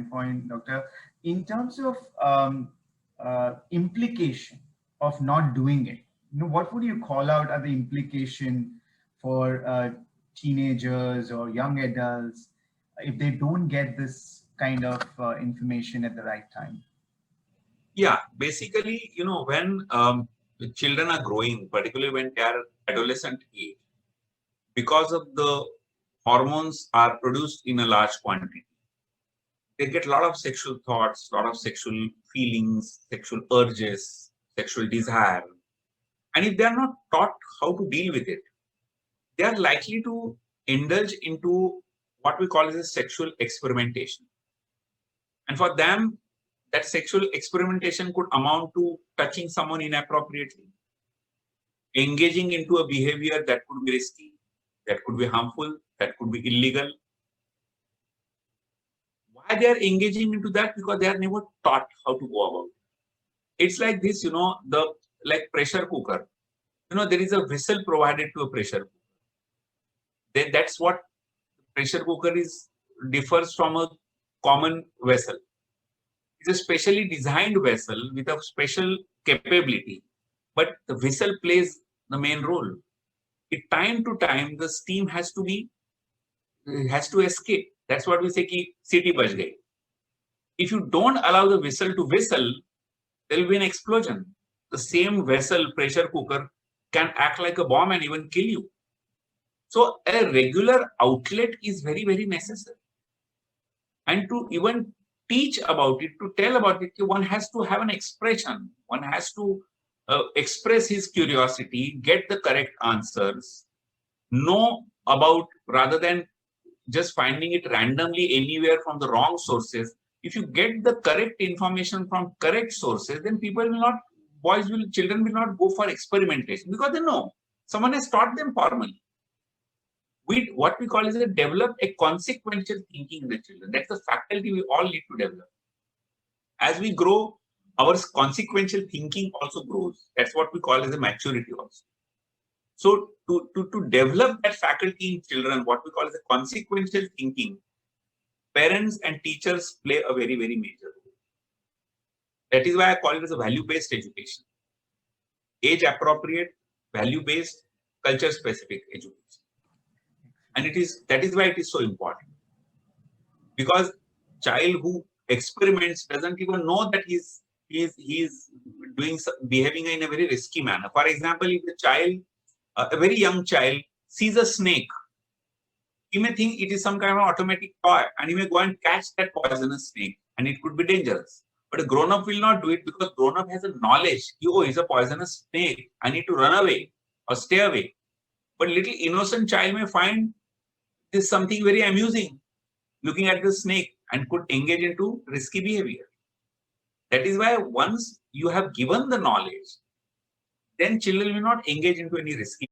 standpoint, Doctor, in terms of implication of not doing it, what would you call out as the implication for teenagers or young adults if they don't get this kind of information at the right time? Yeah, basically, when the children are growing, particularly when they are adolescent age, because of the hormones are produced in a large quantity, they get a lot of sexual thoughts, a lot of sexual feelings, sexual urges, sexual desire. And if they are not taught how to deal with it, they are likely to indulge into what we call as a sexual experimentation. And for them, that sexual experimentation could amount to touching someone inappropriately, engaging into a behavior that could be risky, that could be harmful, that could be illegal. Why they are engaging into that? Because they are never taught how to go about it. It's like this, like pressure cooker. There is a vessel provided to a pressure cooker. Then that's what pressure cooker differs from a common vessel. It's a specially designed vessel with a special capability, but the vessel plays the main role. Time to time, the steam has to escape. That's what we say ki city bach gayi. If you don't allow the vessel to whistle, there will be an explosion. The same vessel, pressure cooker, can act like a bomb and even kill you. So a regular outlet is very, very necessary. And to even teach about it, to tell about it, one has to have an expression. One has to express his curiosity, get the correct answers, know about, rather than just finding it randomly anywhere from the wrong sources. If you get the correct information from correct sources, then children will not go for experimentation because they know someone has taught them formally. What we call is develop a consequential thinking in the children. That's the faculty we all need to develop. As we grow, our consequential thinking also grows. That's what we call as a maturity also. So to develop that faculty in children, what we call as a consequential thinking, parents and teachers play a very, very major role. That is why I call it as a value-based education. Age-appropriate, value-based, culture-specific education. And that is why it is so important. Because child who experiments doesn't even know that he's behaving in a very risky manner. For example, if a very young child sees a snake, he may think it is some kind of automatic toy and he may go and catch that poisonous snake and it could be dangerous. But a grown-up will not do it because grown-up has a knowledge. It's a poisonous snake. I need to run away or stay away. But little innocent child may find this something very amusing, looking at the snake, and could engage into risky behavior. That is why once you have given the knowledge, then children will not engage into any risky